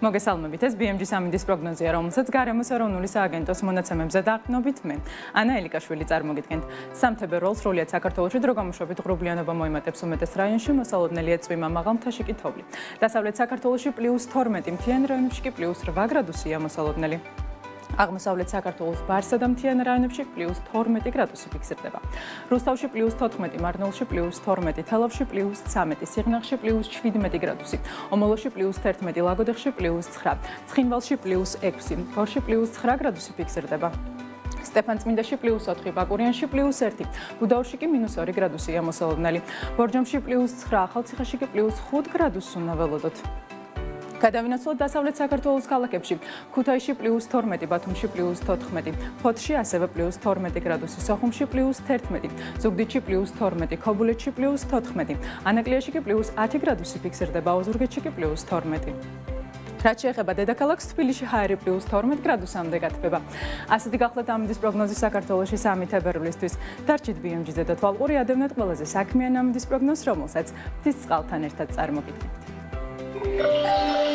მოგესალმებით, ეს BMG სამინდის პროგნოზია, რომელსაც გარემოს ეროვნული სააგენტოს მონაცემებზე დაყრდნობით მე, ანა ელიკაშვილი წარმოგიდგენთ. სამთებერვალს სრულიად საქართველოში დროგამოშვებით ღრუბლიანობა მოიმატებს უმეტეს რაიონში, მოსალოდნელია წვიმა, მაღალ მთაში კი თოვლი. დასავლეთ საქართველოში +12, მთიან რაიონებში კი +8 გრადუსია მოსალოდნელი. აღმოსავლეთ საქართველოს ბარსა და მთიან რაიონებში +12 გრადუსი ფიქსირდება. რუსთავში +14, მარნეულში +12, თელავში +13, სიღნაღში +17 გრადუსი, ომოლოში +11, ლაგოდეხში +9, ცხინვალში +6, გორში +9 გრადუსი ფიქსირდება. სტეფანწმინდაში +4, ბაკურიანში +1, გუდაურში კი -2 გრადუსია მოსალოდნელი. ბორჯომში +9, ახალციხეში კი +5 გრადუსს უნდა ველოდოთ. გადავინაცვლოთ დასავლეთ საქართველოს ქალაქებში. ქუთაისში +12, ბათუმში +14, ფოთში ასევე +12 გრადუსი, სოხუმში +11, ზუგდიდში +12, ქობულეთში +14, ანაკლიაში კი +10 გრადუსი ფიქსირდება, ოზურგეთში კი +12. რაც შეეხება დედაქალაქს, თბილისში ჰაერი +12 გრადუსამდე გათბება. ასეთი გახლავთ ამინდის პროგნოზი საქართველოში 3 თებერვლისთვის. დარჩით BMG-ზე და თვალყური ადევნეთ ყველაზე საქმიან ამინდის პროგნოზს, რომელსაც მთის წყალთან ერთად წარმოგიდგენთ.